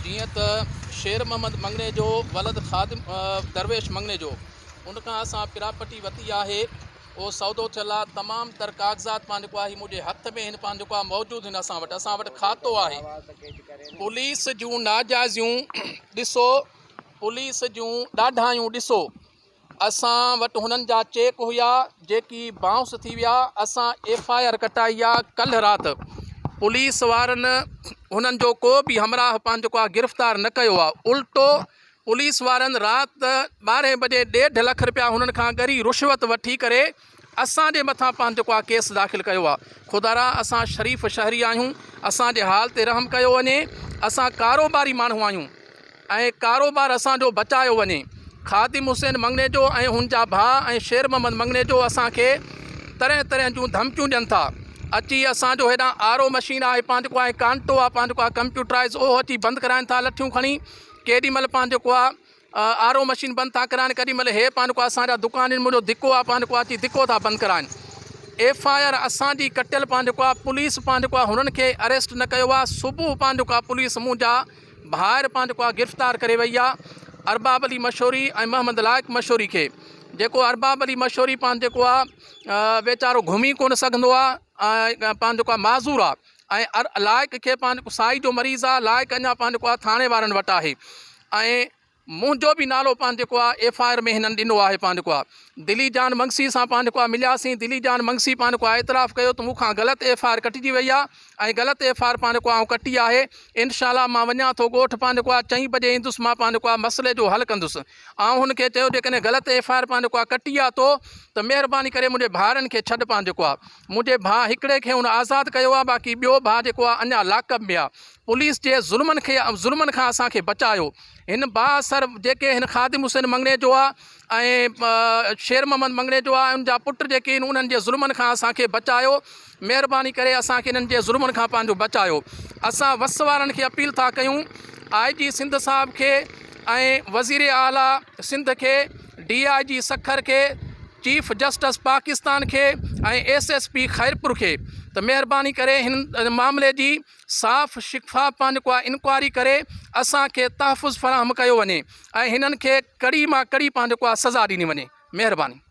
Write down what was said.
जीअं त शेर मोहम्मद मंगने जो वलद ख़ादिम दरवेश मंगने जो उनखां असां पिरापटी वरिती आहे। उहो सौदो थियल आहे। तमामु तर कागज़ात पाण जेको आहे मुंहिंजे हथ में हिन पाण जेको आहे मौजूदु हिन असां वटि खातो आहे। पुलिस जूं नाजाइज़ियूं ॾिसो, पुलिस जूं ॾाढायूं ॾिसो, असां वटि हुननि जा चेक हुया जेकी बाउंस थी विया। असां FIR कटाई आहे कल्ह राति। पुलिस वारनि हुननि जो को बि हमराह पाण जेको आहे गिरफ़्तार न कयो आहे। उल्टो पुलिस वारनि राति 12 बजे 1.5 लख रुपया हुननि खां ॻरी रुश्वत वठी करे असांजे मथां पाण जेको आहे केस दाख़िल कयो आहे। ख़ुदारा असां शरीफ़ शहरी आहियूं, असांजे हाल ते रहम कयो वञे। असां कारोबारी माण्हू आहियूं ऐं कारोबार असांजो बचायो वञे। ख़ादिम हुसैन मंगने जो ऐं हुन जा भाउ ऐं शेर मोहम्मद मंगने जो असांखे तरह तरह जूं धमकियूं ॾियनि था। अची असांजो हेॾां RO मशीन आहे पाण जेको आहे कांटो आहे पाण जेको आहे कंप्यूटराइज़, उहो अची बंदि कराइनि था लठियूं खणी। केॾी महिल पाण जेको आहे RO मशीन बंदि था कराइनि, केॾी महिल हे पाण जेको आहे असांजा दुकान मुंहिंजो धिको आहे पाण जेको आहे अची धिको था बंदि कराइनि। FIR असांजी कटियल पाण जेको आहे पुलिस पाण जेको आहे हुननि खे अरेस्ट न कयो आहे। सुबुह पाण जेको आहे पुलिस मुंहिंजा ॿाहिरि पाण जेको आहे गिरफ़्तार करे वई आहे अरबाब अली मशहूरी ऐं मोहम्मद लाइक़ मशहूरी खे। जेको अरबाब अली मशहूरी पाण जेको आहे वीचारो घुमी कोन सघंदो आहे, पाण जेको आहे माज़ूर आहे। ऐं लाइक़ खे पाण साई जो मरीज़ आहे। लाइक़ अञा पाण जेको आहे थाणे वारनि वटि आहे। ऐं मुंहिंजो बि नालो पाण जेको आहे FIR में हिननि ॾिनो आहे। पाण जेको आहे दिली जान मंगसी सां पाण जेको आहे मिलियासीं। दिली जान मंगसी पाण जेको आहे इतराफ़ कयो त मूंखां ग़लति FIR कटिजी वई आहे ऐं ग़लति FIR पाण जेको आहे कटी आहे। इनशाला मां वञा थो ॻोठु पाण जेको आहे 4 बजे ईंदुसि। मां पाण जेको आहे मसइले जो हल कंदुसि। ऐं हुनखे चयो जेकॾहिं ग़लति FIR पाण जेको आहे कटी आहे त महिरबानी करे मुंहिंजे भाउरनि खे छॾु। पाण जेको आहे मुंहिंजे भाउ हिकिड़े खे हुन आज़ादु कयो आहे, बाक़ी ॿियो भाउ जेको आहे अञा लाकअप में आहे। पुलिस जे ज़ुल्मनि खां असांखे बचायो। हिन बाअसर जेके हिन ख़ादिम हुसैन मंगने जो आहे ऐं शेर मोहम्मद मंगने जो आहे, उनजा पुट जेके आहिनि उन्हनि जे ज़ुल्मनि खां असांखे बचायो। महिरबानी करे असांखे इन्हनि जे ज़ुल्मनि खां पंहिंजो बचायो। असां वस वारनि खे अपील था कयूं, IG सिंध साहिब खे ऐं वज़ीर आला सिंध खे, DIG सखर खे, चीफ जस्टिस पाकिस्तान खे ऐं SSP खैरपुर खे त महिरबानी करे हिन मामले जी साफ़ शिफ़ाफ़ पाण जेको आहे इंक्वायरी करे असांखे तहफ़ुज़ फ़राहम कयो वञे ऐं हिननि खे कड़ी मां कड़ी पाण जेको आहे सज़ा ॾिनी वञे। महिरबानी।